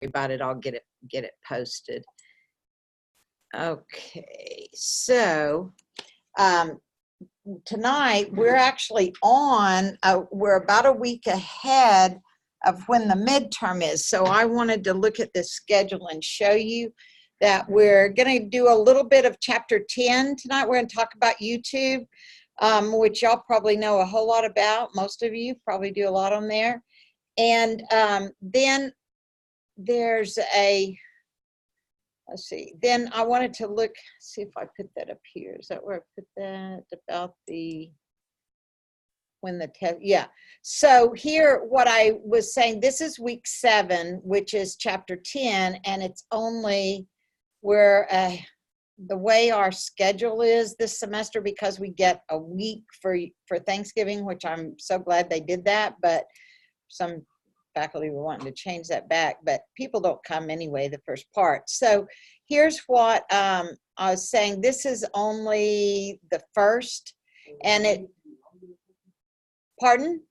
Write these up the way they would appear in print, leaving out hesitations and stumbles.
about it. I'll get it posted. Okay, so tonight we're actually on, we're about a week ahead of when the midterm is. So I wanted to look at this schedule and show you that we're going to do a little bit of chapter 10 tonight. We're going to talk about YouTube, which y'all probably know a whole lot about. Most of you probably do a lot on there. And then there's let's see, then I wanted to look, see if I put that up here. Is that where I put that? About when the test, yeah. So here, what I was saying, this is week 7, which is chapter 10, and it's only where the way our schedule is this semester, because we get a week for Thanksgiving, which I'm so glad they did that, but some faculty were wanting to change that back, but people don't come anyway the first part. So here's what I was saying. This is only the first, and it, pardon?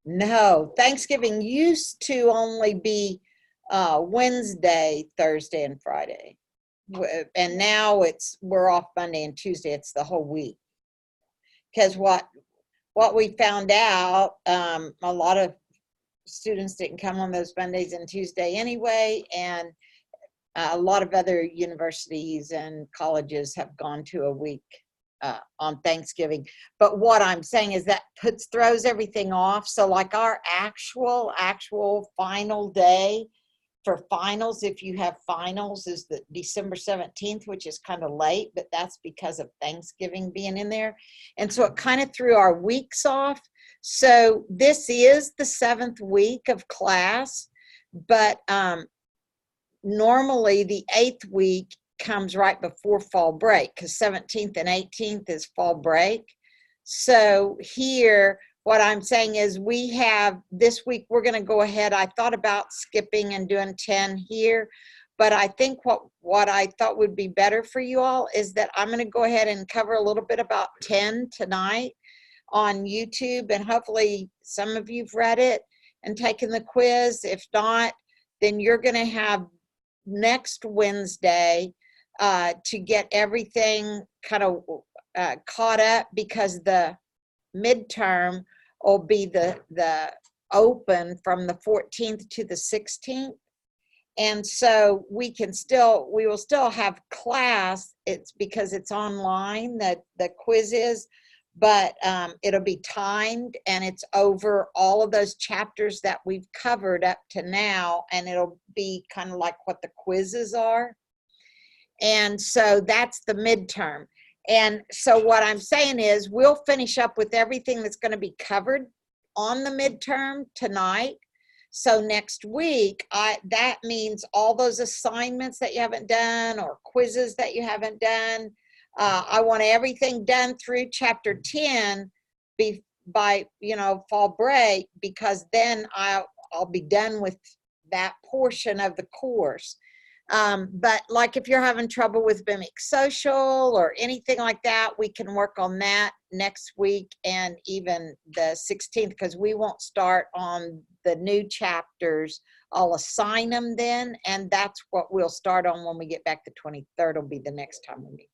No, Thanksgiving used to only be Wednesday, Thursday, and Friday. And now we're off Monday and Tuesday. It's the whole week. Because what we found out, a lot of students didn't come on those Mondays and Tuesday anyway, and a lot of other universities and colleges have gone to a week on Thanksgiving. But what I'm saying is that throws everything off. So like our actual final day for finals, if you have finals, is the December 17th, which is kind of late, but that's because of Thanksgiving being in there. And so it kind of threw our weeks off. So this is the 7th week of class, but normally the 8th week comes right before fall break, because 17th and 18th is fall break. So here, what I'm saying is we have this week, we're going to go ahead. I thought about skipping and doing 10 here, but I think what I thought would be better for you all is that I'm going to go ahead and cover a little bit about 10 tonight on YouTube, and hopefully some of you've read it and taken the quiz. If not, then you're going to have next Wednesday to get everything kind of caught up, because the midterm will be the open from the 14th to the 16th. And so we will still have class. It's because it's online, that the quiz is, but it'll be timed, and it's over all of those chapters that we've covered up to now, and it'll be kind of like what the quizzes are. And so that's the midterm. And so what I'm saying is we'll finish up with everything that's going to be covered on the midterm tonight. So next week, that means all those assignments that you haven't done or quizzes that you haven't done. I want everything done through chapter 10 by fall break, because then I'll be done with that portion of the course. But like if you're having trouble with Mimic Social or anything like that, we can work on that next week and even the 16th, because we won't start on the new chapters. I'll assign them then, and that's what we'll start on when we get back. The 23rd will be the next time we meet.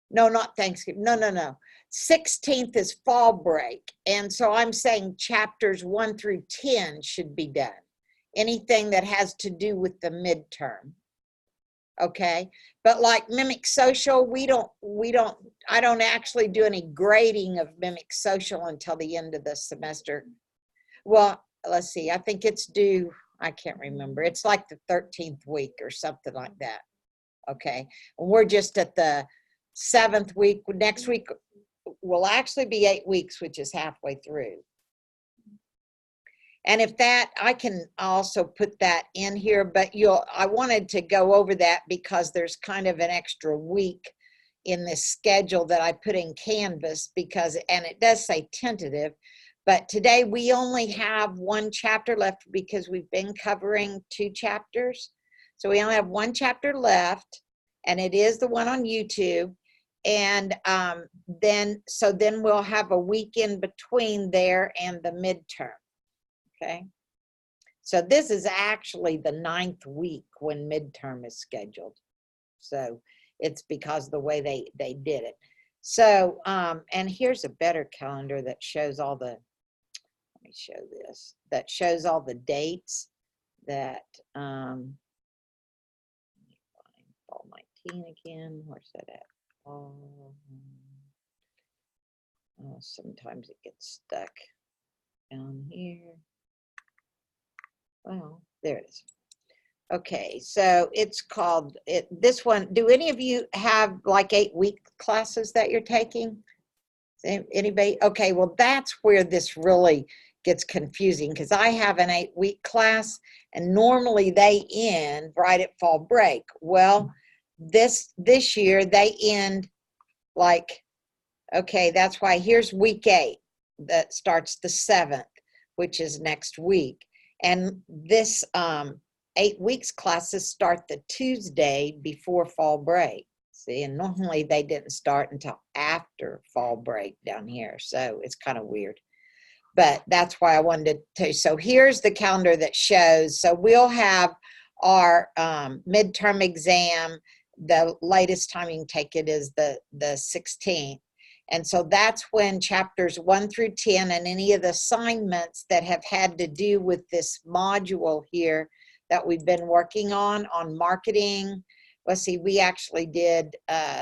No, not Thanksgiving. No. 16th is fall break. And so I'm saying chapters 1 through 10 should be done. Anything that has to do with the midterm. Okay. But like Mimic Social, I don't actually do any grading of Mimic Social until the end of the semester. Well, let's see. I think it's due, I can't remember. It's like the 13th week or something like that. Okay. And we're just at the 7th week. Next week will actually be 8 weeks, which is halfway through. And if that, I can also put that in here, but I wanted to go over that because there's kind of an extra week in this schedule that I put in Canvas, and it does say tentative, but today we only have 1 chapter left because we've been covering 2 chapters. So we only have 1 chapter left, and it is the one on YouTube. And then we'll have a week in between there and the midterm. okay? So this is actually the 9th week when midterm is scheduled. So it's because of the way they did it. So, and here's a better calendar that shows all the, let me show this, that shows all the dates that, let me find fall 19 again, where's that at? Oh, sometimes it gets stuck down here. Well, there it is. Okay, so it's called, this one, do any of you have like 8-week classes that you're taking? Anybody? Okay, well, that's where this really gets confusing, because I have an 8-week class and normally they end right at fall break. Well, this year they end like, okay, that's why here's week 8 that starts the 7th, which is next week. And this 8 weeks classes start the Tuesday before fall break. See, and normally they didn't start until after fall break down here. So it's kind of weird. But that's why I wanted to tell you. So here's the calendar that shows. So we'll have our midterm exam. The latest time you can take it is the 16th. And so that's when chapters 1 through 10 and any of the assignments that have had to do with this module here that we've been working on marketing. Let's see, we actually did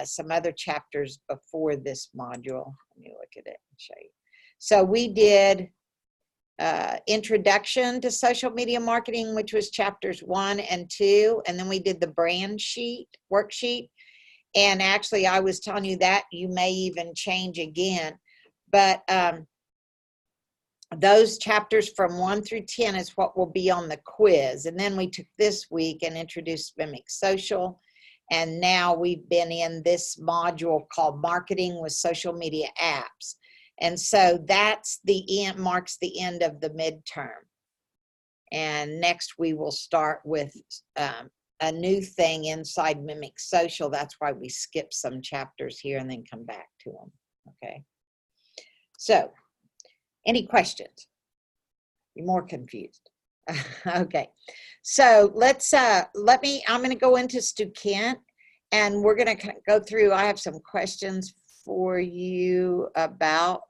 some other chapters before this module. Let me look at it and show you. So we did Introduction to Social Media Marketing, which was chapters 1 and 2. And then we did the brand sheet, worksheet. And actually, I was telling you that you may even change again. But those chapters from 1 through 10 is what will be on the quiz. And then we took this week and introduced Mimic Social. And now we've been in this module called Marketing with Social Media Apps. And so that's the end, marks the end of the midterm. And next we will start with a new thing inside Mimic Social. That's why we skip some chapters here and then come back to them. Okay. So, any questions? You're more confused. Okay. So I'm going to go into Stu Kent and we're going to go through. I have some questions for you about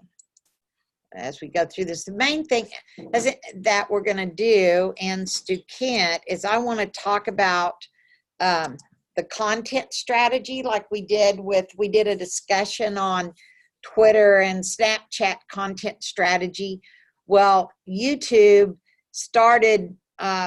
as we go through this. The main thing that we're going to do in Stu Kent is I want to talk about the content strategy like we did a discussion on Twitter and Snapchat content strategy. Well, YouTube started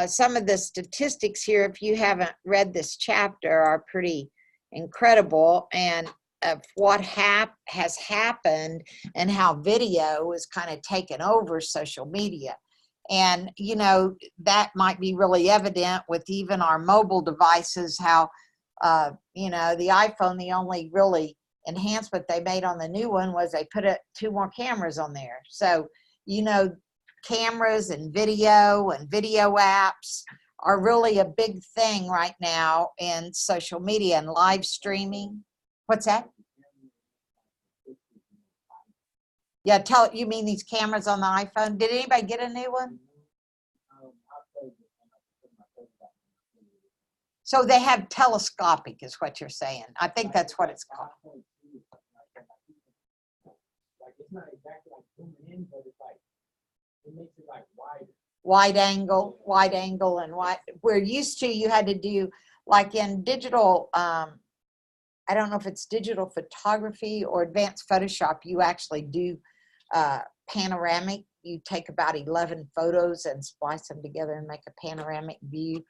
some of the statistics here, if you haven't read this chapter, are pretty incredible, and of what has happened and how video is kind of taken over social media. And, you know, that might be really evident with even our mobile devices, how, you know, the iPhone, the only really enhancement they made on the new one was they put 2 more cameras on there. So, you know, cameras and video apps are really a big thing right now in social media and live streaming. What's that? Yeah, you mean these cameras on the iPhone? Did anybody get a new one? So they have telescopic is what you're saying. I think that's what it's called. It's not exactly like zooming in, but it's like, it makes it like wider. Wide angle and wide. Where used to you had to do like in digital, I don't know if it's digital photography or advanced Photoshop, you actually do panoramic. You take about 11 photos and splice them together and make a panoramic view.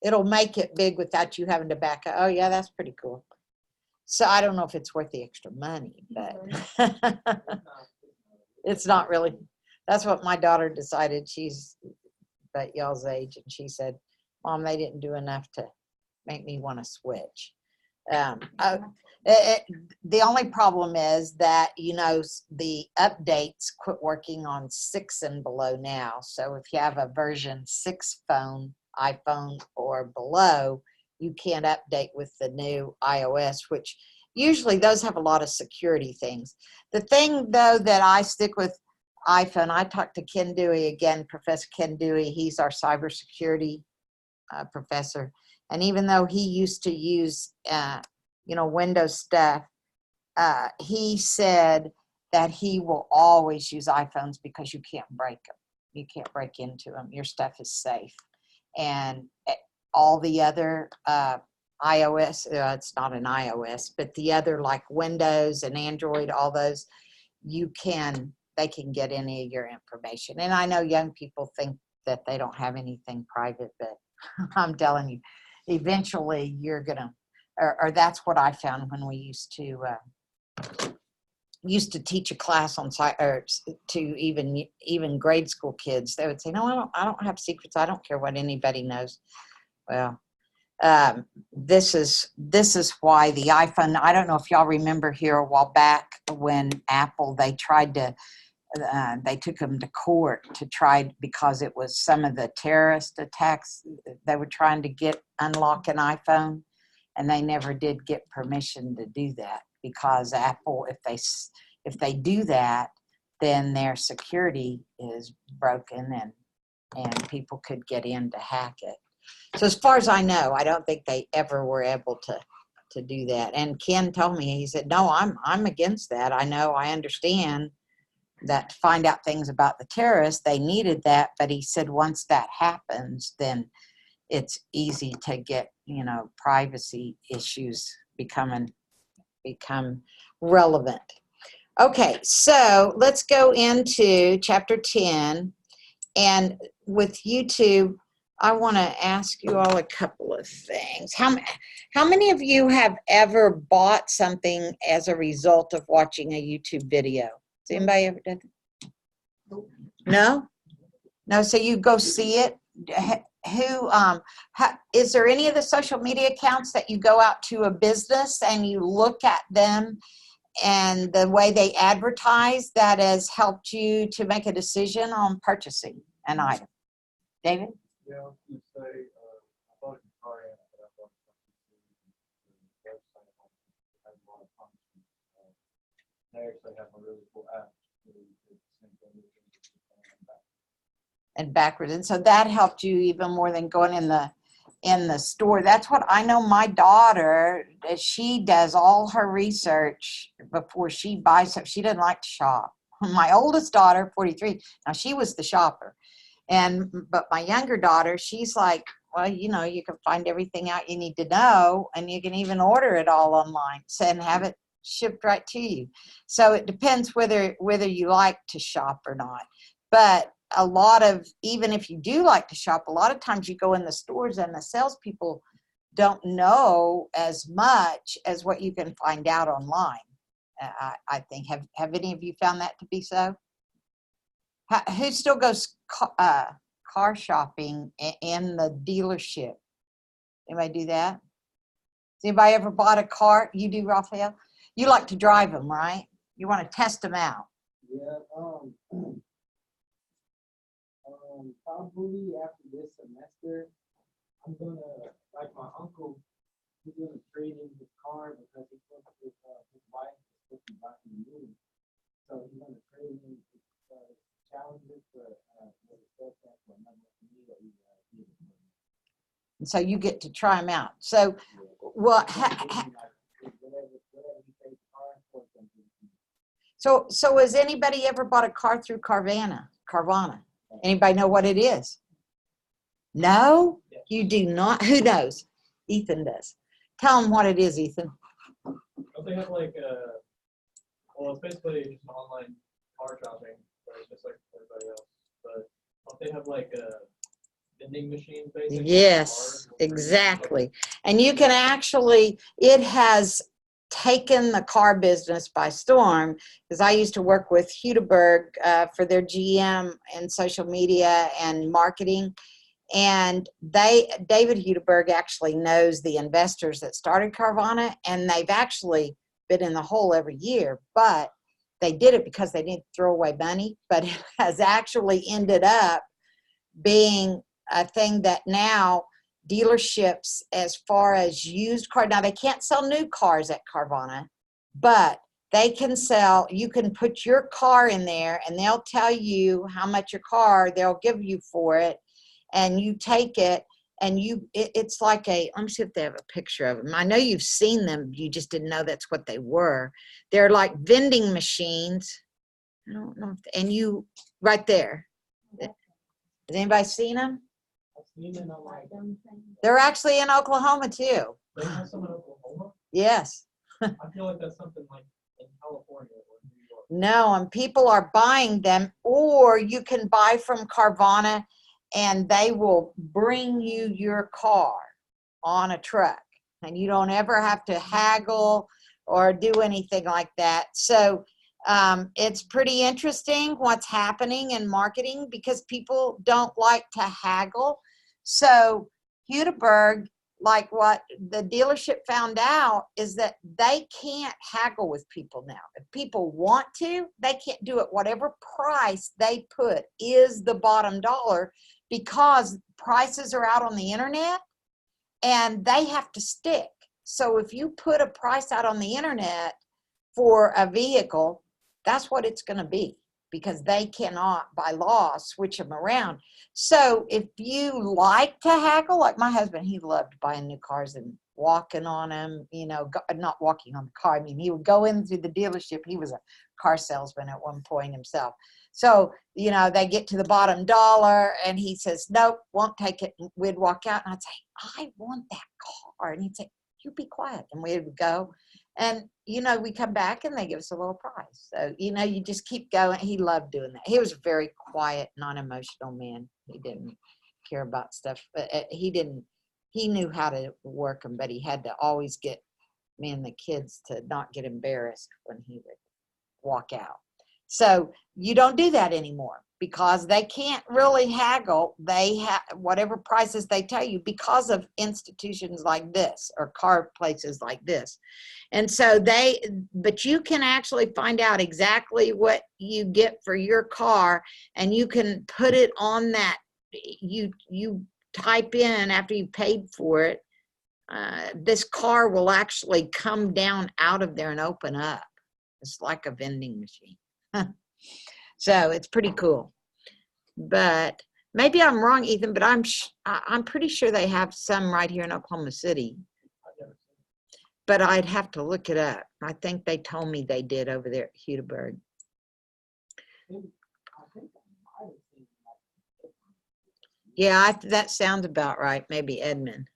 It'll make it big without you having to back up. Oh yeah, that's pretty cool. So I don't know if it's worth the extra money, but it's not really. That's what my daughter decided. She's about y'all's age, and she said, Mom, they didn't do enough to make me want to switch. The only problem is that, you know, the updates quit working on 6 and below now. So if you have a version 6 iPhone or below, you can't update with the new iOS, which usually those have a lot of security things. The thing though that I stick with iPhone, I talked to Ken Dewey again, Professor Ken Dewey. He's our cybersecurity professor. And even though he used to use, Windows stuff, he said that he will always use iPhones because you can't break them. You can't break into them. Your stuff is safe. And all the other iOS, it's not an iOS, but the other like Windows and Android, all those, they can get any of your information. And I know young people think that they don't have anything private, but I'm telling you, eventually you're gonna, or that's what I found when we used to teach a class on site, or to even grade school kids. They would say, no, I don't have secrets. I don't care what anybody knows. Well, this is why the iPhone, I don't know if y'all remember here a while back when Apple, they took them to court to try, because it was some of the terrorist attacks. They were trying to unlock an iPhone, and they never did get permission to do that, because Apple, if they do that, then their security is broken, and people could get in to hack it. So as far as I know, I don't think they ever were able to do that. And Ken told me, he said, no, I'm against that. I understand that to find out things about the terrorists, they needed that. But he said, once that happens, then it's easy to get, privacy issues become relevant. Okay, so let's go into chapter 10. And with YouTube, I want to ask you all a couple of things. How many of you have ever bought something as a result of watching a YouTube video? Has anybody ever done that? No? No, so you go see it? Is there any of the social media accounts that you go out to a business and you look at them and the way they advertise that has helped you to make a decision on purchasing an item? David? Yeah, I was going to say, I bought a car in, but I bought the website has a lot of functions. They actually have a really cool app. And backwards. And so that helped you even more than going in the store. That's what I know. My daughter, she does all her research before she buys stuff. She doesn't like to shop. My oldest daughter, 43, now she was the shopper. But my younger daughter, she's like, well, you can find everything out you need to know, and you can even order it all online and have it shipped right to you. So it depends whether you like to shop or not. But even if you do like to shop, a lot of times you go in the stores and the salespeople don't know as much as what you can find out online. I think. Have any of you found that to be so? Who still goes car shopping in the dealership? Anybody do that? Has anybody ever bought a car? You do, Raphael? You like to drive them, right? You want to test them out. Yeah, probably after this semester, I'm gonna, like my uncle, he's gonna trade in his car because his wife is looking back in the movie. So he's gonna trade in his Challenges for and so you get to try them out. So, well, so has anybody ever bought a car through Carvana? Anybody know what it is? No, you do not. Who knows? Ethan does. Tell them what it is, Ethan. Don't they have like it's basically just online car shopping, right? Just like everybody else. But don't they have like a vending machine basically? Yes, exactly. And you can actually, it has taken the car business by storm, because I used to work with Hudeberg for their GM and social media and marketing. And David Hudeberg actually knows the investors that started Carvana, and they've actually been in the hole every year, but they did it because they didn't throw away money. But it has actually ended up being a thing that now dealerships as far as used car. Now, they can't sell new cars at Carvana, but they can sell, you can put your car in there and they'll tell you how much your car, they'll give you for it, and you take it, and it's like a, let me see if they have a picture of them. I know you've seen them, you just didn't know that's what they were. They're like vending machines. I don't know if, and you, right there. Has anybody seen them? They're actually in Oklahoma too. They have some in Oklahoma? Yes. I feel like that's something like in California or New York. No, and people are buying them, or you can buy from Carvana and they will bring you your car on a truck, and you don't ever have to haggle or do anything like that. So it's pretty interesting what's happening in marketing, because people don't like to haggle. So Hudeberg, like what the dealership found out, is that they can't haggle with people now. If people want to, they can't do it. Whatever price they put is the bottom dollar, because prices are out on the internet and they have to stick. So if you put a price out on the internet for a vehicle, that's what it's going to be, because they cannot, by law, switch them around. So if you like to haggle, like my husband, he loved buying new cars and walking on them, you know, not walking on the car. I mean, he would go into the dealership. He was a car salesman at one point himself. So, you know, they get to the bottom dollar and he says, nope, won't take it. And we'd walk out and I'd say, I want that car. And he'd say, you be quiet. And we would go. And, you know, we come back and they give us a little price. So, you know, you just keep going. He loved doing that. He was a very quiet, non-emotional man. He didn't care about stuff. But he knew how to work them, but he had to always get me and the kids to not get embarrassed when he would walk out. So you don't do that anymore, because they can't really haggle. They have whatever prices they tell you, because of institutions like this or car places like this. And so but you can actually find out exactly what you get for your car, and you can put it on that. You type in after you paid for it, this car will actually come down out of there and open up. It's like a vending machine. So it's pretty cool. But maybe I'm wrong, Ethan, but I'm pretty sure they have some right here in Oklahoma City. But I'd have to look it up. I think they told me they did over there at Hudeberg. Yeah, that sounds about right. Maybe Edmund.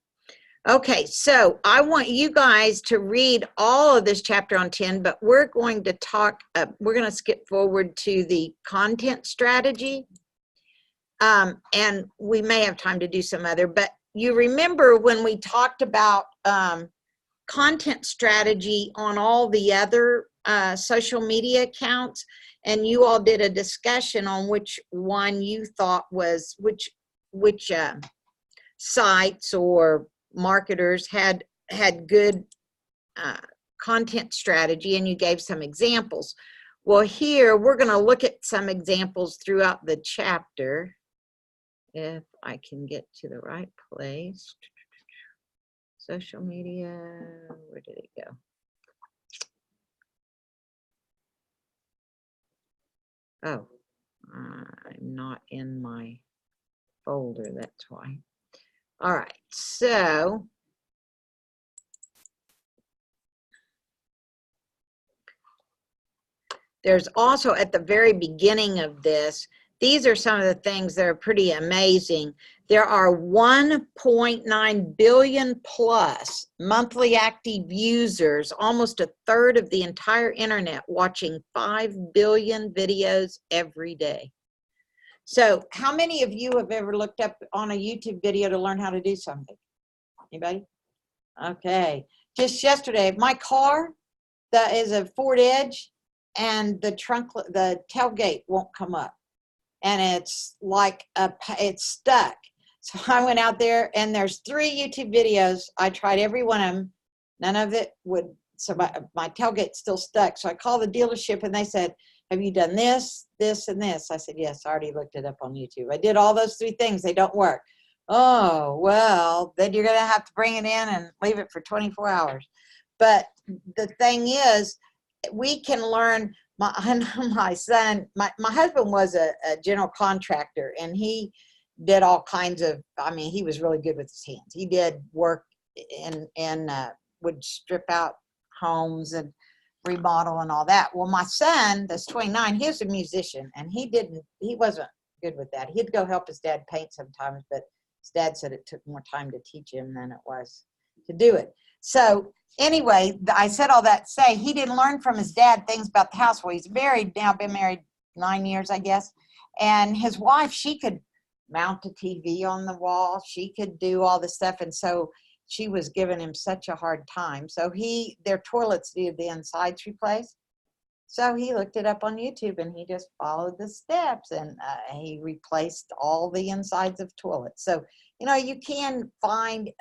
Okay, so I want you guys to read all of this chapter on 10, but we're going to talk, we're going to skip forward to the content strategy. And we may have time to do some other, but you remember when we talked about content strategy on all the other social media accounts, and you all did a discussion on which one you thought was, which sites or marketers had good content strategy, and you gave some examples. Well, here we're going to look at some examples throughout the chapter. If I can get to the right place. Social media, where did it go? Oh, I'm not in my folder, that's why. All right, so there's also at the very beginning of this, these are some of the things that are pretty amazing. There are 1.9 billion plus monthly active users, almost a third of the entire internet, watching 5 billion videos every day. So how many of you have ever looked up on a YouTube video to learn how to do something? Anybody? Okay. Just yesterday, my car, that is a Ford Edge, and the tailgate won't come up. And it's like, it's stuck. So I went out there, and there's 3 YouTube videos. I tried every one of them. None of it would, so my tailgate's still stuck. So I called the dealership, and they said, have you done this, this, and this? I said, yes, I already looked it up on YouTube. I did all those 3 things. They don't work. Oh, well, then you're going to have to bring it in and leave it for 24 hours. But the thing is, we can learn. My son, my husband was a general contractor, and he did all kinds of, I mean, he was really good with his hands. He did work and would strip out homes and remodel and all that. Well, my son, that's 29, he was a musician, and he wasn't good with that. He'd go help his dad paint sometimes, but his dad said it took more time to teach him than it was to do it. So anyway, I said all that to say he didn't learn from his dad things about the house. Well, he's married now, been married 9 years, I guess. And his wife, she could mount a TV on the wall. She could do all this stuff. And so she was giving him such a hard time. So their toilets needed the insides replaced. So he looked it up on YouTube and he just followed the steps, and he replaced all the insides of toilets. So, you can find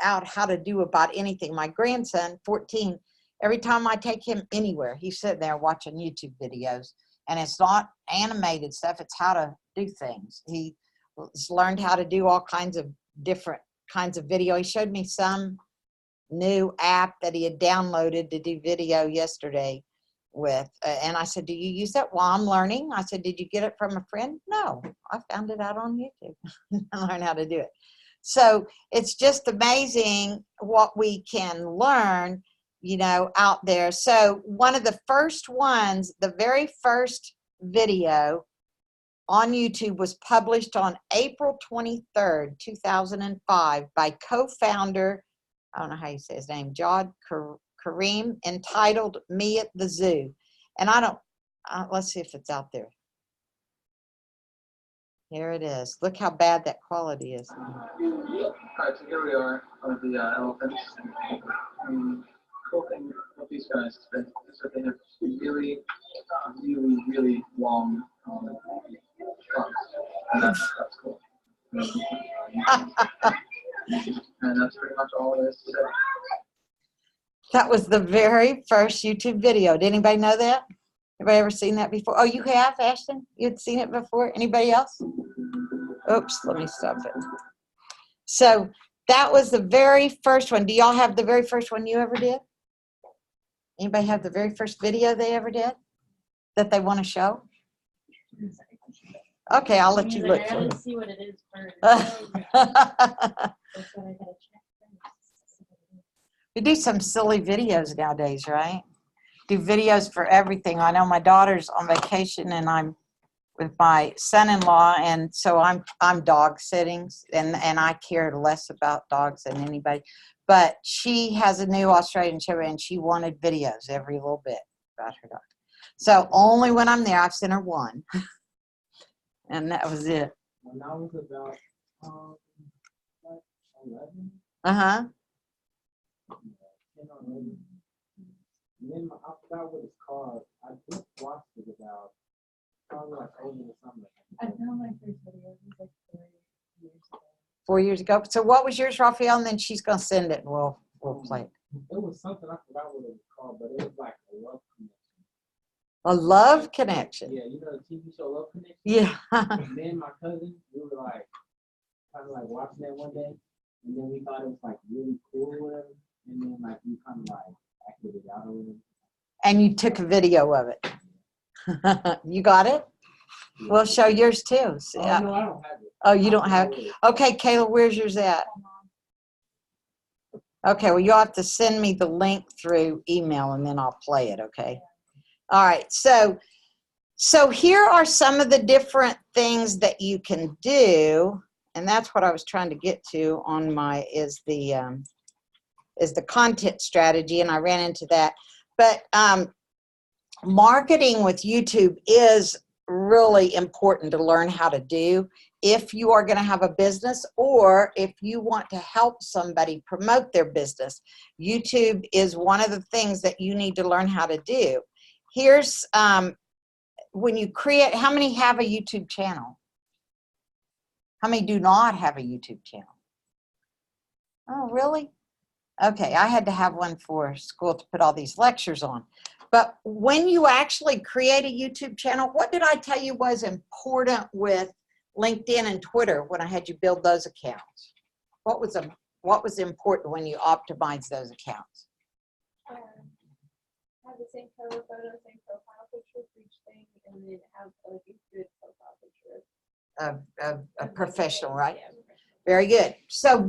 out how to do about anything. My grandson, 14, every time I take him anywhere, he's sitting there watching YouTube videos, and it's not animated stuff. It's how to do things. He's learned how to do all kinds of different kinds of video. He showed me some new app that he had downloaded to do video yesterday with, and I said, do you use that? Well, I'm learning. I said, did you get it from a friend? No, I found it out on YouTube and learned how to do it. So it's just amazing what we can learn, out there. So one of the first ones, the very first video on YouTube was published on April 23rd, 2005 by co-founder, I don't know how you say his name, Jod Kareem, entitled Me at the Zoo. And let's see if it's out there. Here it is. Look how bad that quality is. Alright, so here we are on the elephants. Cool thing with these guys is that they have really, really, really long trunks. And that's cool. And that's pretty much all there is to say. That was the very first YouTube video. Did anybody know that? Anybody ever seen that before? Oh, you have, Ashton? You'd seen it before? Anybody else? Oops, let me stop it. So that was the very first one. Do y'all have the very first one you ever did? Anybody have the very first video they ever did that they want to show? Okay, I'll let you look. I gotta see what it is first. We do some silly videos nowadays, right? Do videos for everything. I know my daughter's on vacation and I'm with my son-in-law, and so I'm dog sitting, and I care less about dogs than anybody. But she has a new Australian Shepherd, and she wanted videos every little bit about her dog. So only when I'm there, I've sent her one, and that was it. When I was about 11. Uh-huh. 10 or 11. And then I forgot what it's called. I just watched it about probably like over the summer. I found my first video. It was like 4 years ago. 4 years ago. So what was yours, Raphael? And then she's gonna send it, and we'll play it. It was something, I forgot what it was called, but it was like a love connection. A love connection. Yeah, you know the TV show Love Connection? Yeah. Me and my cousin, we were like kind of like watching that one day, and then we thought it was like really cool or whatever, and then like we kind of like acted it out or whatever. And you took a video of it. You got it? We'll show yours too. Oh, no, I don't have it. Oh, you don't have it? Okay, Kayla, where's yours at? Okay, well, you'll have to send me the link through email, and then I'll play it, okay? All right, so here are some of the different things that you can do, and that's what I was trying to get to on my, is the content strategy, and I ran into that. But marketing with YouTube is really important to learn how to do if you are going to have a business, or if you want to help somebody promote their business. YouTube is one of the things that you need to learn how to do. Here's when you create, how many have a YouTube channel? How many do not have a YouTube channel? Oh, really? Okay, I had to have one for school to put all these lectures on. But when you actually create a YouTube channel, what did I tell you was important with LinkedIn and Twitter when I had you build those accounts? What was important when you optimized those accounts? Have the same cover photo, same profile picture for each thing, and then have like a good profile picture. A professional, right? Very good. So,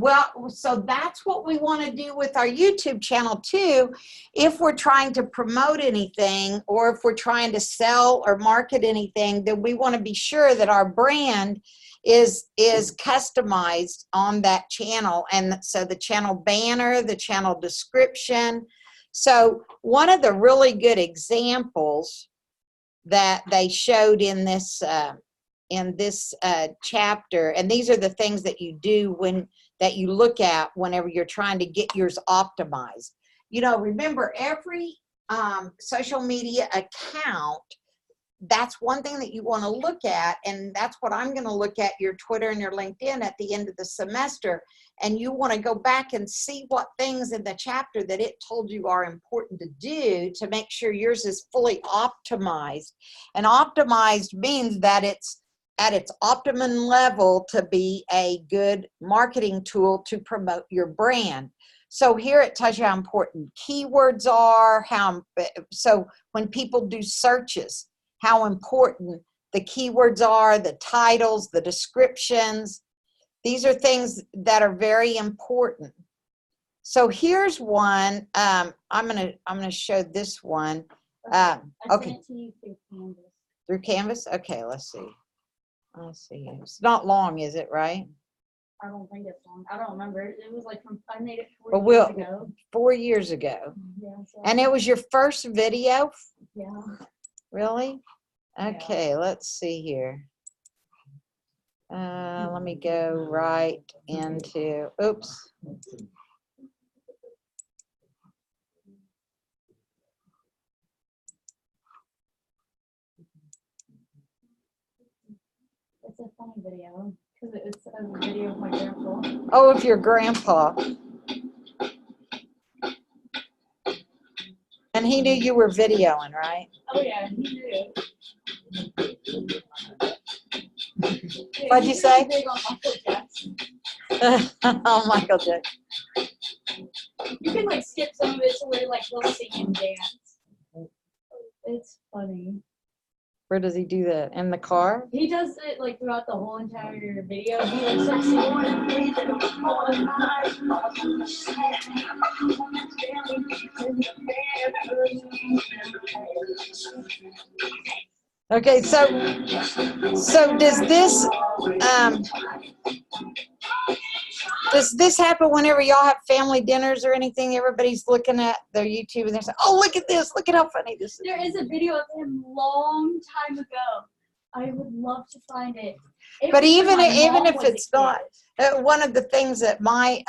so that's what we want to do with our YouTube channel too. If we're trying to promote anything, or if we're trying to sell or market anything, then we want to be sure that our brand is customized on that channel. And so the channel banner, the channel description. So one of the really good examples that they showed in this chapter, and these are the things that you do that you look at whenever you're trying to get yours optimized. You know, remember, every social media account, that's one thing that you want to look at, and that's what I'm going to look at, your Twitter and your LinkedIn at the end of the semester. And you want to go back and see what things in the chapter that it told you are important to do to make sure yours is fully optimized. And optimized means that it's at its optimum level to be a good marketing tool to promote your brand. So here it tells you how important keywords are, so when people do searches, how important the keywords are, the titles, the descriptions. These are things that are very important. So here's one. I'm gonna show this one. I Okay. sent it to you through Canvas. Through Canvas? Okay, let's see. Let's see. It's not long, is it, right? I don't think it's long. I don't remember. It was like I made it 4 But years ago. 4 years ago. Yeah. So And it was your first video? yeah. Really? Okay, let's see here. Let me go right into, oops. It's a funny video because it's a video of my grandpa. Oh, of your grandpa. And he knew you were videoing, right? Oh yeah, he did. What'd you say? Big on Michael Jackson. Oh, Michael Jackson. You can like skip some of it to where like they'll sing and dance. It's funny. Where does he do that? In the car? He does it like throughout the whole entire video. He like starts singing. Okay, so does this happen whenever y'all have family dinners or anything? Everybody's looking at their YouTube and they're saying, "Oh, look at this! Look at how funny this is." There is a video of him long time ago. I would love to find it. But even if it's not, one of the things that my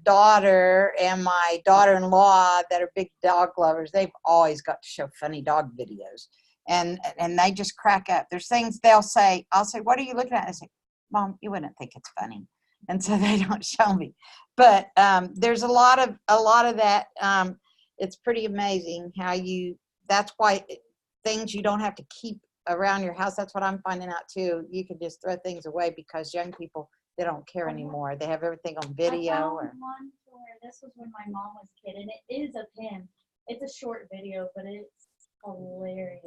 daughter and my daughter-in-law that are big dog lovers, they've always got to show funny dog videos, and they just crack up. There's things they'll say. I'll say, "What are you looking at?" They say, "Mom, you wouldn't think it's funny," and so they don't show me. But there's a lot of that. It's pretty amazing how that's why things you don't have to keep around your house. That's what I'm finding out too. You can just throw things away because young people, they don't care anymore. They have everything on video. I found one where this was when my mom was a kid, and it is of him. It's a short video, but it's hilarious.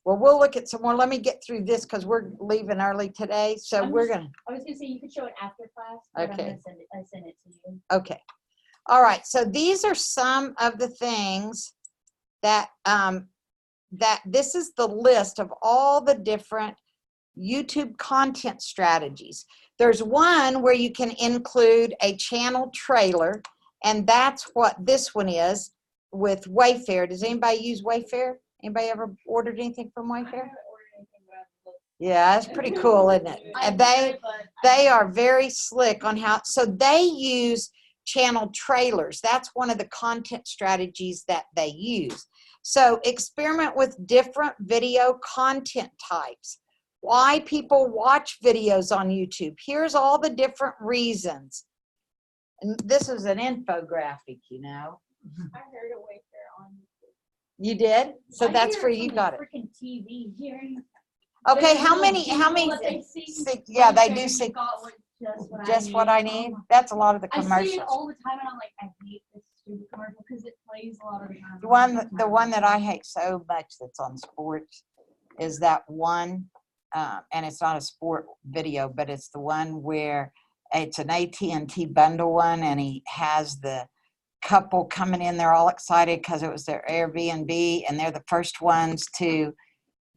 Well, we'll look at some more. Let me get through this because we're leaving early today. So I was gonna say you could show it after class, but Okay. I send it to you. Okay. All right. So these are some of the things that this is the list of all the different YouTube content strategies. There's one where you can include a channel trailer, and that's what this one is with Wayfair. Does anybody use Wayfair? Anybody ever ordered anything from Wayfair? Yeah, that's pretty cool, isn't it? And they are very slick on how, so they use channel trailers. That's one of the content strategies that they use. So experiment with different video content types. Why people watch videos on YouTube. Here's all the different reasons. And this is an infographic, you know. I heard a Wayfair on YouTube. You did? So I that's hear where it you from got the it. freaking TV hearing. Okay, There's how no many, jingle that they sing, yeah, like, they saying do you sing got just what I Oh need. my- That's a lot of the I see it commercials. all the time, and I'm like, I hate this stupid commercial because it plays a lot of the time. The one that I hate so much that's on sports is that one, and it's not a sport video, but it's the one where it's an AT&T bundle one, and he has the couple coming in. They're all excited because it was their Airbnb, and they're the first ones to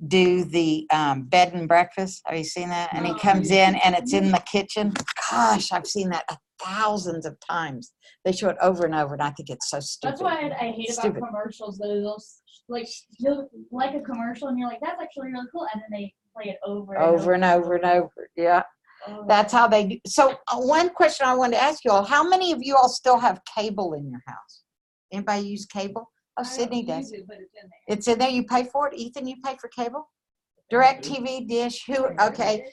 do the bed and breakfast. Have you seen that? And he comes in, and it's in the kitchen. Gosh, I've seen that thousands of times. They show it over and over, and I think it's so stupid. That's why I hate Stupid. about commercials. Those like you'll like a commercial, and you're like, that's actually really cool, and then they play it over and over. Yeah. Oh. That's how they do. So one question I wanted to ask you all, how many of you all still have cable in your house? Anybody use cable? Oh, Sydney does. It, but it's in there. It's in there. You pay for it? Ethan, you pay for cable? Direct TV, Dish, who? Okay.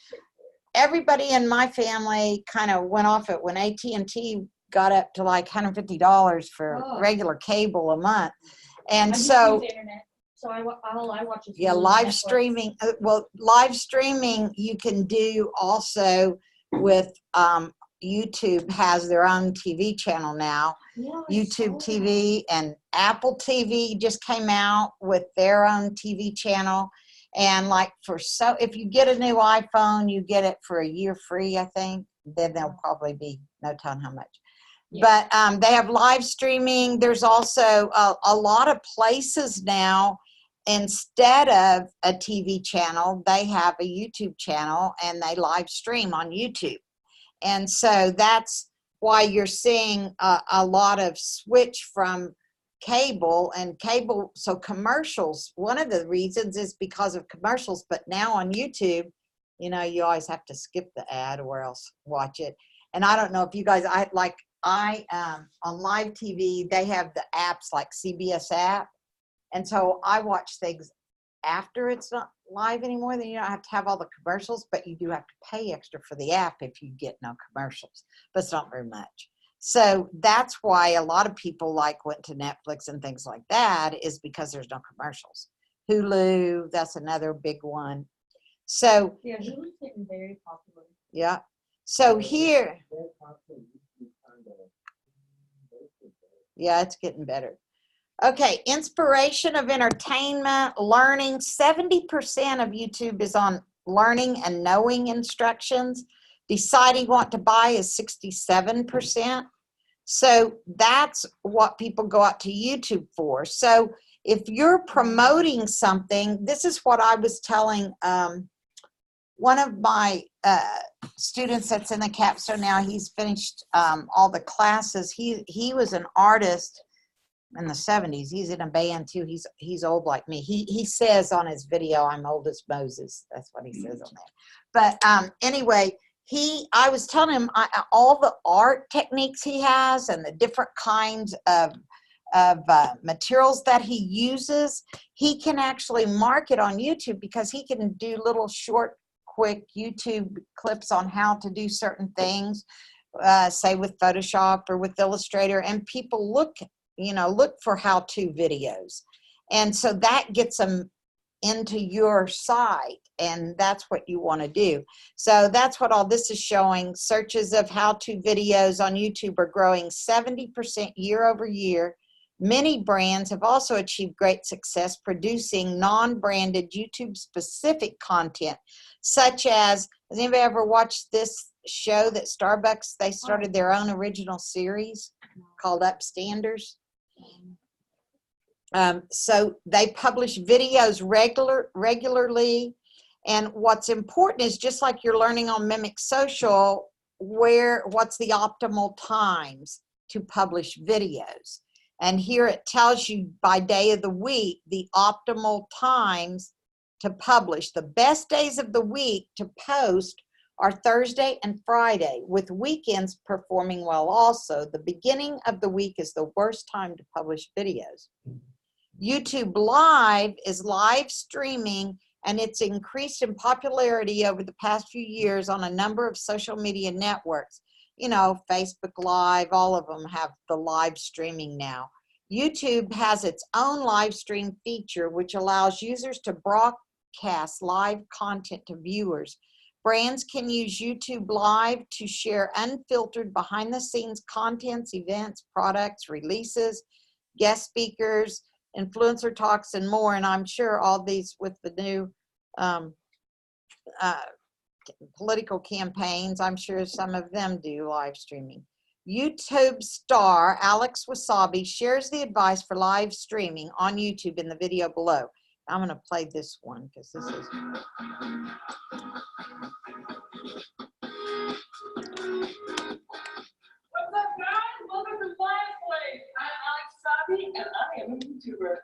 Everybody in my family kind of went off it when AT&T got up to like $150 for regular cable a month. And I just so use the internet. So all I watch is yeah, Hulu, live Netflix. streaming. Well, live streaming you can do also with YouTube has their own TV channel now. Yeah, YouTube TV and Apple TV just came out with their own TV channel. And like if you get a new iPhone, you get it for a year free, I think. Then there'll probably be no telling how much. Yeah. But they have live streaming. There's also a lot of places now, instead of a TV channel, they have a YouTube channel and they live stream on YouTube. And so that's why you're seeing a lot of switch from cable and cable. So commercials, one of the reasons is because of commercials, but now on YouTube, you know, you always have to skip the ad or else watch it. And I don't know if you guys, on live TV, they have the apps like CBS app. And so I watch things after it's not live anymore. Then you don't have to have all the commercials, but you do have to pay extra for the app if you get no commercials, but it's not very much. So that's why a lot of people went to Netflix and things like that, is because there's no commercials. Hulu, that's another big one. So yeah, Hulu's getting very popular. Yeah. So here, yeah, it's getting better. Okay, inspiration of entertainment, learning. 70% of YouTube is on learning and knowing instructions. Deciding what to buy is 67%. So that's what people go out to YouTube for. So if you're promoting something, this is what I was telling one of my students that's in the capstone now. He's finished all the classes. He was an artist in the 70s. He's in a band too. He's old like me. He says on his video, I'm old as Moses. That's what he says on there. But anyway, I was telling him all the art techniques he has and the different kinds of materials that he uses, he can actually market on YouTube, because he can do little short, quick YouTube clips on how to do certain things, say with Photoshop or with Illustrator, and people look for how-to videos. And so that gets them into your site, and that's what you want to do. So that's what all this is showing. Searches of how-to videos on YouTube are growing 70% year over year. Many brands have also achieved great success producing non-branded YouTube-specific content, such as, has anybody ever watched this show that Starbucks, they started their own original series called Upstanders? So they publish videos regularly. And what's important is, just like you're learning on Mimic Social, what's the optimal times to publish videos. And here it tells you by day of the week, the optimal times to publish. The best days of the week to post are Thursday and Friday, with weekends performing well also. The beginning of the week is the worst time to publish videos. YouTube Live is live streaming, and it's increased in popularity over the past few years on a number of social media networks. You know, Facebook Live, all of them have the live streaming now. YouTube has its own live stream feature, which allows users to broadcast live content to viewers. Brands can use YouTube Live to share unfiltered behind-the-scenes contents, events, products, releases, guest speakers, influencer talks, and more. And I'm sure all these with the new political campaigns, I'm sure some of them do live streaming. YouTube star Alex Wasabi shares the advice for live streaming on YouTube in the video below. I'm going to play this one because this is. What's up, guys? Welcome to Fly's Place. I'm Alex Wasabi, and I am a YouTuber.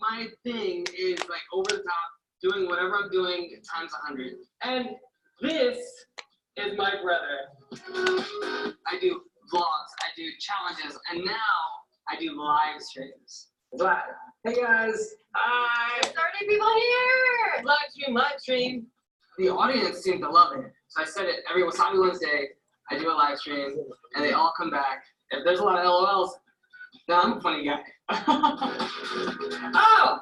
My thing is like over the top, doing whatever I'm doing times 100. And this is my brother. I do vlogs, I do challenges, and now I do live streams. Live. Hey guys, hi. There's already people here. Live stream. The audience seemed to love it. So I said it every Wasabi Wednesday, I do a live stream, and they all come back. If there's a lot of LOLs, then I'm a funny guy. Oh!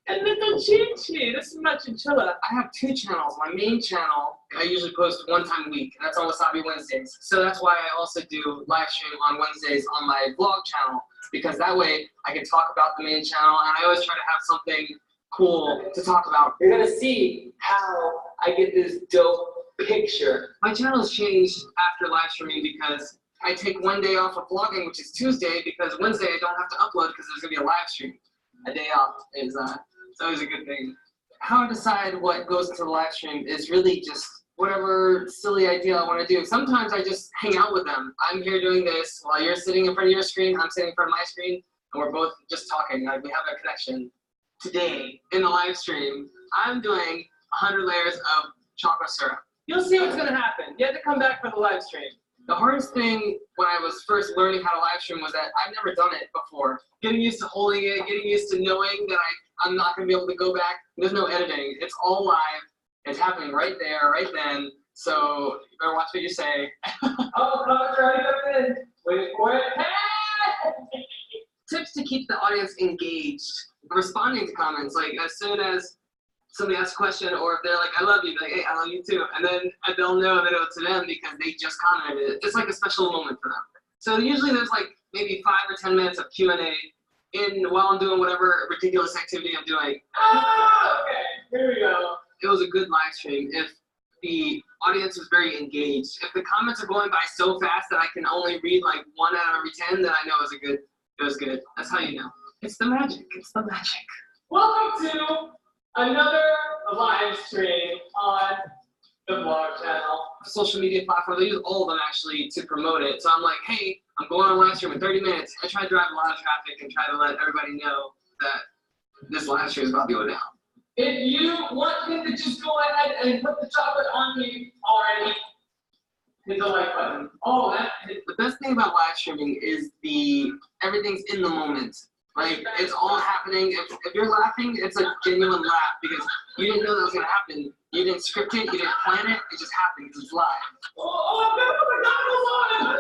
And little Chi-Chi, this is my chinchilla. I have 2 channels. My main channel, I usually post 1 time a week, and that's on Wasabi Wednesdays. So that's why I also do live stream on Wednesdays on my vlog channel, because that way I can talk about the main channel, and I always try to have something cool to talk about. You're gonna see how I get this dope picture. My channel has changed after live streaming because I take 1 day off of vlogging, which is Tuesday, because Wednesday I don't have to upload because there's gonna be a live stream. A day off is it's always a good thing. How I decide what goes into the live stream is really just whatever silly idea I want to do. Sometimes I just hang out with them. I'm here doing this while you're sitting in front of your screen, I'm sitting in front of my screen, and we're both just talking. Like, we have a connection. Today, in the live stream, I'm doing 100 layers of chocolate syrup. You'll see what's gonna happen. You have to come back for the live stream. The hardest thing when I was first learning how to live stream was that I've never done it before. Getting used to holding it, getting used to knowing that I'm not going to be able to go back. There's no editing. It's all live. It's happening right there, right then. So you better watch what you say. Oh, comments already coming in. Wait for it. Hey! Tips to keep the audience engaged. Responding to comments. Like, as soon as somebody asks a question, or if they're like, I love you, like, hey, I love you too. And then they'll know that it's to them because they just commented. It's like a special moment for them. So usually there's like maybe 5 or 10 minutes of Q&A while I'm doing whatever ridiculous activity I'm doing. Oh, okay, here we go. It was a good live stream if the audience was very engaged. If the comments are going by so fast that I can only read like 1 out of every 10, then I know it was good. That's how you know. It's the magic. It's the magic. Welcome to another live stream on the vlog channel. Social media platform, they use all of them actually to promote it. So I'm like, hey, I'm going on a live stream in 30 minutes. I try to drive a lot of traffic and try to let everybody know that this live stream is about to go down. If you want me to just go ahead and put the chocolate on me already, hit the like button. Oh, the best thing about live streaming is everything's in the moment. Like, it's all happening. If you're laughing, it's a genuine laugh because you didn't know that was going to happen. You didn't script it, you didn't plan it, it just happened because it's live. Oh, I'm going to put McDonald's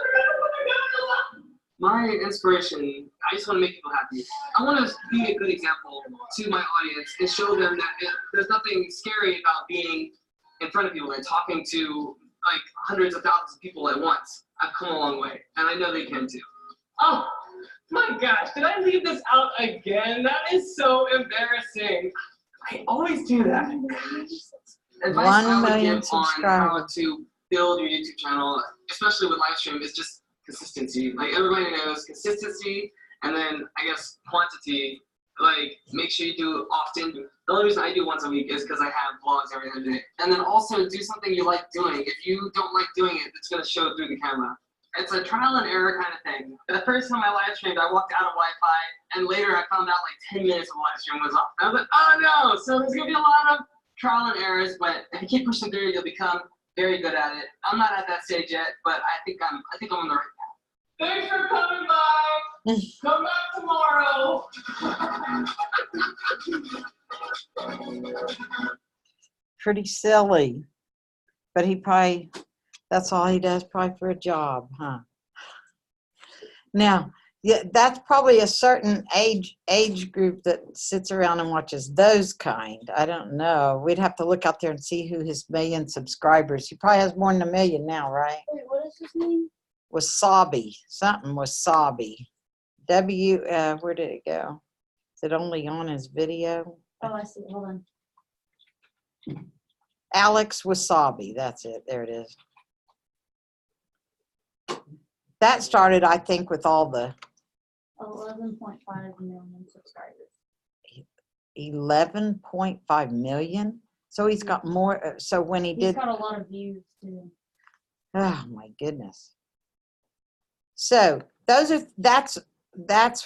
on! My inspiration, I just want to make people happy. I want to be a good example to my audience and show them that there's nothing scary about being in front of people and talking to like hundreds of thousands of people at once. I've come a long way, and I know they can too. Oh! My gosh, did I leave this out again? That is so embarrassing. I always do that. Advice I would give on how to build your YouTube channel, especially with live stream, is just consistency. Like, everybody knows consistency, and then I guess quantity. Like, make sure you do often. The only reason I do once a week is because I have vlogs every other day. And then also do something you like doing. If you don't like doing it, it's going to show through the camera. It's a trial and error kind of thing. The first time I live streamed, I walked out of Wi-Fi, and later I found out like 10 minutes of live stream was off. I was like, oh no! So there's gonna be a lot of trial and errors, but if you keep pushing through, you'll become very good at it. I'm not at that stage yet, but I think I'm on the right path. Thanks for coming by. Come back tomorrow. Pretty silly, but that's all he does, probably for a job, huh? Now, Yeah, that's probably a certain age group that sits around and watches those kind. I don't know. We'd have to look out there and see who his million subscribers. He probably has more than 1 million now, right? Wait, what is his name? Wasabi. Something Wasabi. Where did it go? Is it only on his video? Oh, I see. Hold on. Alex Wasabi. That's it. There it is. That started, I think, with all the 11.5 million subscribers. 11.5 million. So he's got more. So when he He's did, got a lot of views too. oh my goodness. So that's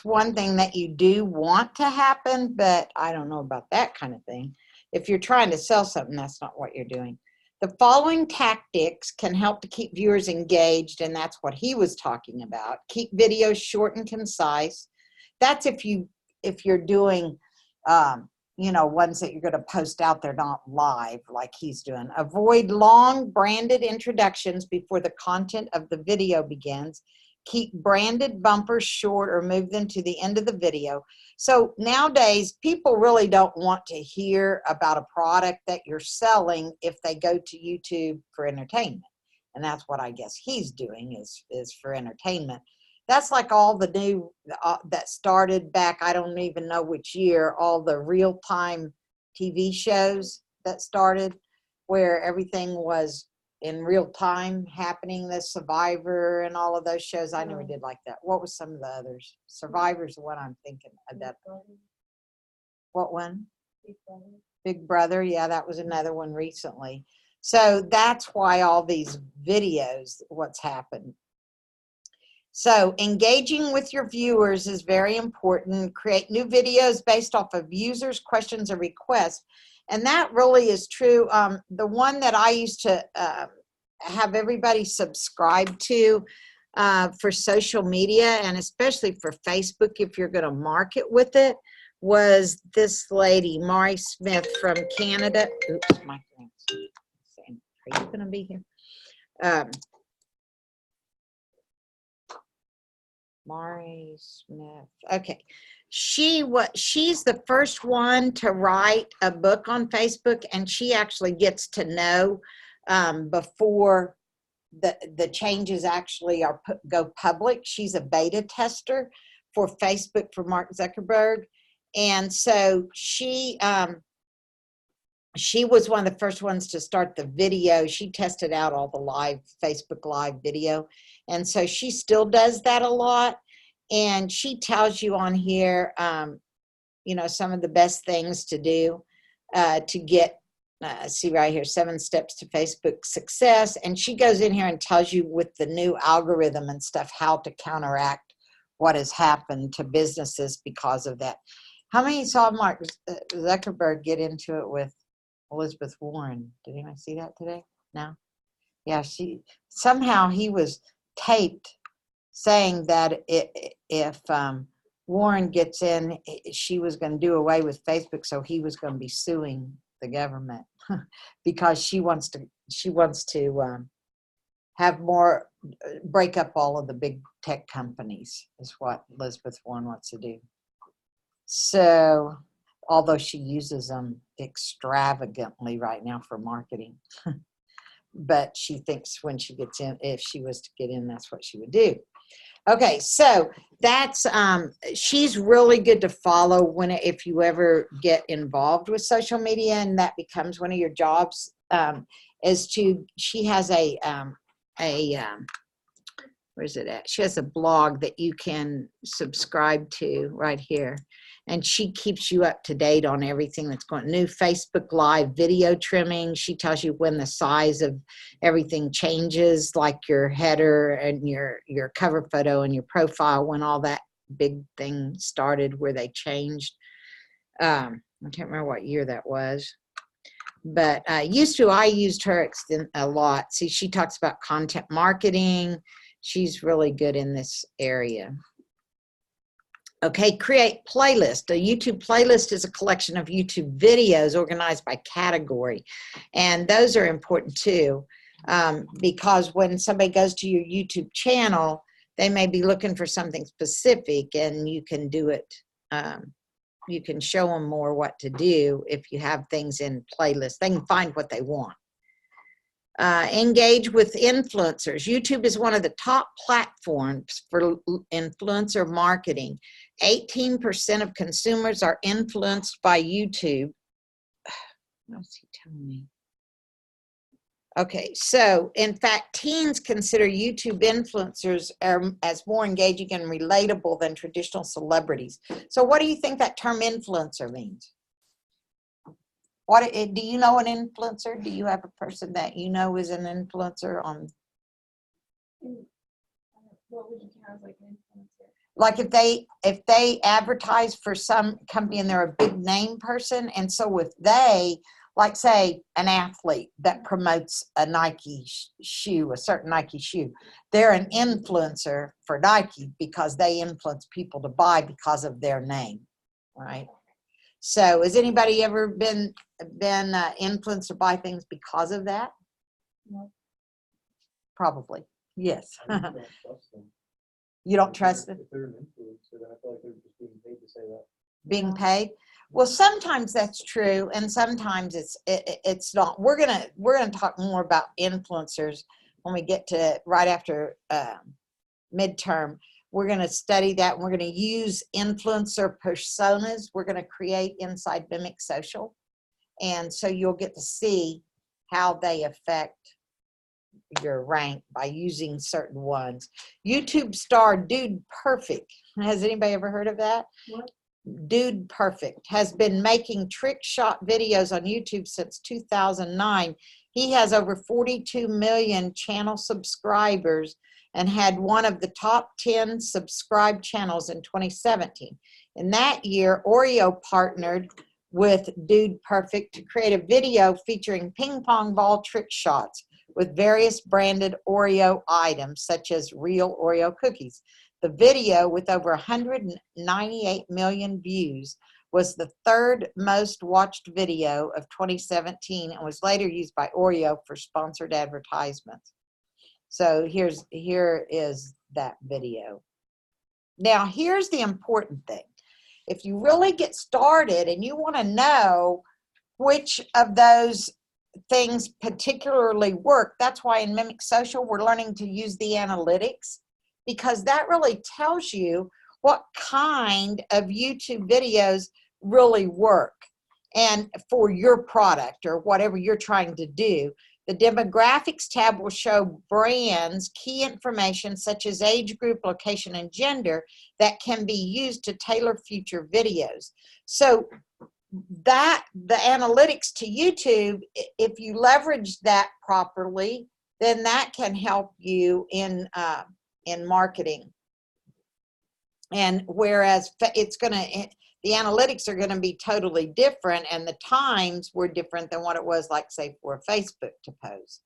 one thing that you do want to happen, but I don't know about that kind of thing. If you're trying to sell something, that's not what you're doing. The following tactics can help to keep viewers engaged, and that's what he was talking about. Keep videos short and concise. That's if you're doing, ones that you're going to post out there, not live like he's doing. Avoid long branded introductions before the content of the video begins. Keep branded bumpers short or move them to the end of the video. So nowadays, people really don't want to hear about a product that you're selling if they go to YouTube for entertainment. And that's what I guess he's doing is for entertainment. That's like all the new that started back, I don't even know which year, all the real-time TV shows that started where everything was in real time happening, the Survivor and all of those shows. I never did like that. What was some of the others? Survivor's the one I'm thinking of. That. What one? Big Brother. Big Brother. Yeah, that was another one recently. So that's why all these videos, what's happened. So engaging with your viewers is very important. Create new videos based off of users' questions or requests. And that really is true. The one that I used to have everybody subscribe to for social media, and especially for Facebook, if you're going to market with it, was this lady, Mari Smith from Canada. Oops, my grandson saying, are you going to be here? Mari Smith. Okay. She's the first one to write a book on Facebook, and she actually gets to know before the changes actually go public. She's a beta tester for Facebook for Mark Zuckerberg, and so she was one of the first ones to start the video. She tested out all the Facebook Live video, and so she still does that a lot. And she tells you on here, some of the best things to do to get, see right here, 7 steps to Facebook success. And she goes in here and tells you with the new algorithm and stuff how to counteract what has happened to businesses because of that. How many saw Mark Zuckerberg get into it with Elizabeth Warren? Did anyone see that today? No? Yeah, somehow he was taped saying that if Warren gets in, she was going to do away with Facebook, so he was going to be suing the government because she wants to have more, break up all of the big tech companies is what Elizabeth Warren wants to do. So, although she uses them extravagantly right now for marketing, but she thinks when she gets in, if she was to get in, that's what she would do. Okay, so that's she's really good to follow if you ever get involved with social media and that becomes one of your jobs. She has where's it at? She has a blog that you can subscribe to right here. And she keeps you up to date on everything that's going. New Facebook Live video trimming. She tells you when the size of everything changes, like your header and your cover photo and your profile, when all that big thing started where they changed. I can't remember what year that was. But I used her a lot. See, she talks about content marketing. She's really good in this area. Okay, create playlist. A YouTube playlist is a collection of YouTube videos organized by category. And those are important too, because when somebody goes to your YouTube channel, they may be looking for something specific, and you can do it. You can show them more what to do if you have things in playlists. They can find what they want. Engage with influencers. YouTube is one of the top platforms for influencer marketing. 18% of consumers are influenced by YouTube. What's he telling me? Okay, so in fact, teens consider YouTube influencers as more engaging and relatable than traditional celebrities. So what do you think that term influencer means? What do you know an influencer? Do you have a person that you know is an influencer on? What would you count as like an influencer? Like if they advertise for some company and they're a big name person, and so if they, like say an athlete that promotes a Nike shoe, a certain Nike shoe, they're an influencer for Nike because they influence people to buy because of their name, right? So has anybody ever been influenced to buy things because of that? No. Probably, yes. I don't trust them. You don't trust them? If they're an influencer, then I feel like they're just being paid to say that. Being paid? Well, sometimes that's true, and sometimes it's not. We're gonna talk more about influencers when we get to right after midterm. We're gonna study that, and we're gonna use influencer personas. We're gonna create inside Mimic Social, and so you'll get to see how they affect your rank by using certain ones. YouTube star Dude Perfect. Has anybody ever heard of that? What? Dude Perfect has been making trick shot videos on YouTube since 2009. He has over 42 million channel subscribers and had one of the top 10 subscribed channels in 2017. In that year, Oreo partnered with Dude Perfect to create a video featuring ping pong ball trick shots with various branded Oreo items, such as real Oreo cookies. The video, with over 198 million views, was the third most watched video of 2017 and was later used by Oreo for sponsored advertisements. So here is that video. Now, here's the important thing. If you really get started and you want to know which of those things particularly work, that's why in Mimic Social we're learning to use the analytics, because that really tells you what kind of YouTube videos really work and for your product or whatever you're trying to do. The demographics tab will show brands key information such as age group, location, and gender that can be used to tailor future videos. So that the analytics to YouTube, if you leverage that properly, then that can help you in marketing. And whereas the analytics are going to be totally different, and the times were different than what it was like, say, for a Facebook to post.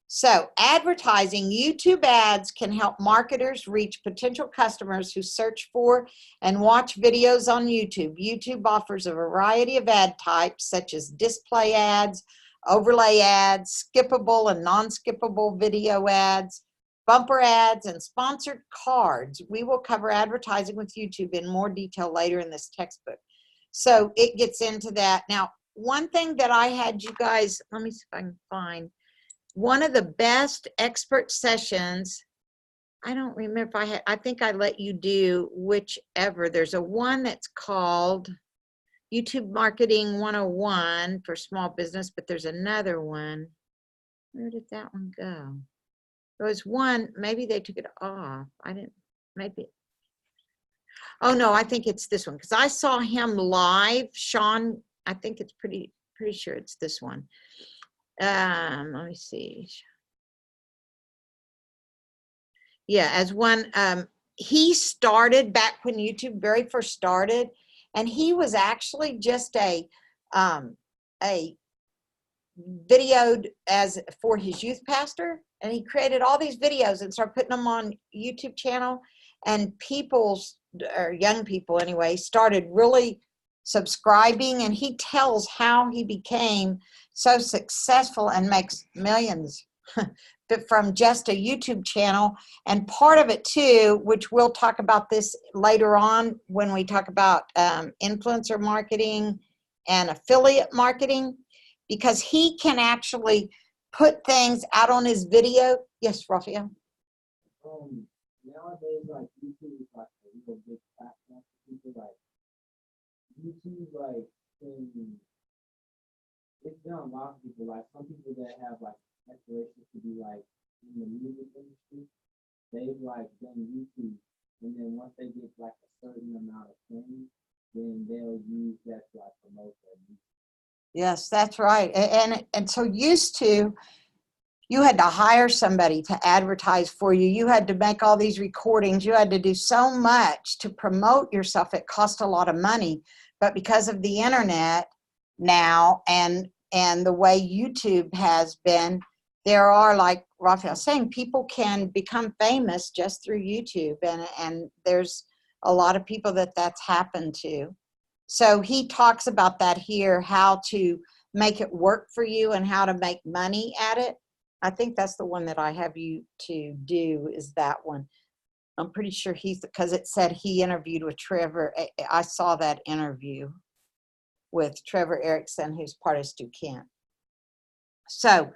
So advertising, YouTube ads can help marketers reach potential customers who search for and watch videos on YouTube. YouTube offers a variety of ad types, such as display ads, overlay ads, skippable and non-skippable video ads, bumper ads, and sponsored cards. We will cover advertising with YouTube in more detail later in this textbook. So it gets into that. Now, one thing that I had you guys, let me see if I can find, one of the best expert sessions, I don't remember if I think I let you do whichever. There's a one that's called YouTube Marketing 101 for small business, but there's another one. Where did that one go? There was one, maybe they took it off. I didn't, maybe. Oh no, I think it's this one because I saw him live. Sean, I think it's pretty sure it's this one. Let me see. Yeah, as one, he started back when YouTube very first started, and he was actually just a videoed as for his youth pastor, and he created all these videos and started putting them on YouTube channel, and people, or young people anyway, started really subscribing, and he tells how he became so successful and makes millions but from just a YouTube channel. And part of it too, which we'll talk about this later on when we talk about influencer marketing and affiliate marketing, because he can actually put things out on his video. Yes, Raphael? Nowadays, like, YouTube is like a real big platform for people. Like, YouTube, like, it's done a lot of people. Like, some people that have, like, aspirations to be, like, in the music industry, they've, like, done YouTube. And then once they get, like, a certain amount of fame, then they'll use that to, like, promote their music. Yes, that's right. And so used to, you had to hire somebody to advertise for you. You had to make all these recordings. You had to do so much to promote yourself. It cost a lot of money. But because of the internet now and the way YouTube has been, there are, like Raphael saying, people can become famous just through YouTube. And there's a lot of people that's happened to. So he talks about that here, how to make it work for you and how to make money at it. I think that's the one that I have you to do, is that one. I'm pretty sure because it said he interviewed with Trevor. I saw that interview with Trevor Erickson, who's part of Stu Kent. So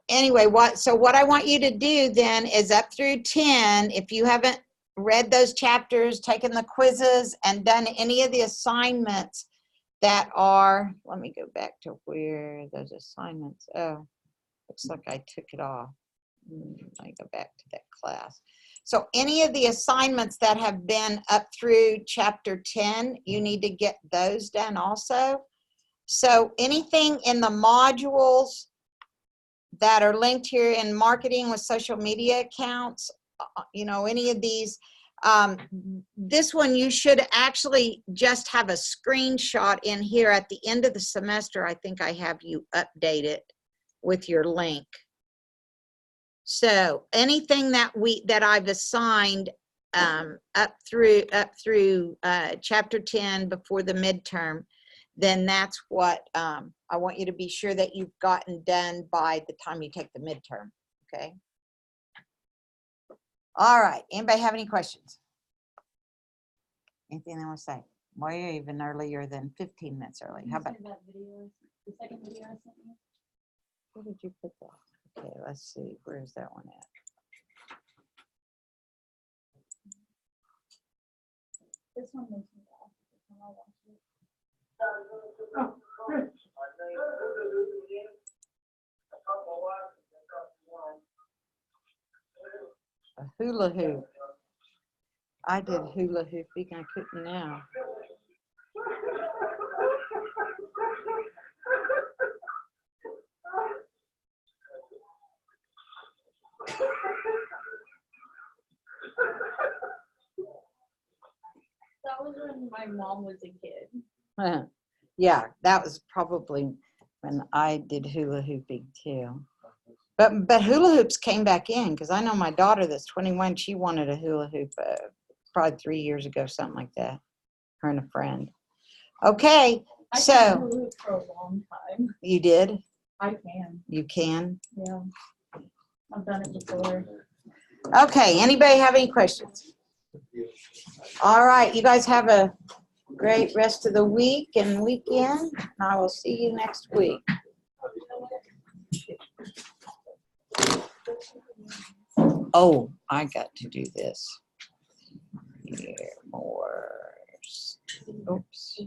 anyway, what I want you to do then is up through 10, if you haven't read those chapters, taken the quizzes, and done any of the assignments that are, let me go back to where those assignments, oh, looks like I took it off. Let me go back to that class. So any of the assignments that have been up through chapter 10, you need to get those done also. So anything in the modules that are linked here in marketing with social media accounts, you know, any of these, this one you should actually just have a screenshot in here at the end of the semester. I think I have you update it with your link. So anything that I've assigned up through chapter 10 before the midterm, then that's what I want you to be sure that you've gotten done by the time you take the midterm. Okay. All right. Anybody have any questions? Anything they want to say? Well, you're even earlier than 15 minutes early. How about that video, the second video I sent you? where did you put that? Okay, let's see. Where's that one at? This one makes me laugh. This one I watch it. Oh, good. A hula hoop. I did hula hooping. I couldn't now. That was when my mom was a kid. Yeah, that was probably when I did hula hooping too. But hula hoops came back in, because I know my daughter that's 21, she wanted a hula hoop probably 3 years ago, something like that. Her and a friend. Okay, I so can hula hoop for a long time. you did? I can. You can? Yeah. I've done it before. Okay, anybody have any questions? All right, you guys have a great rest of the week and weekend, and I will see you next week. Oh, I got to do this. Here, more. Oops.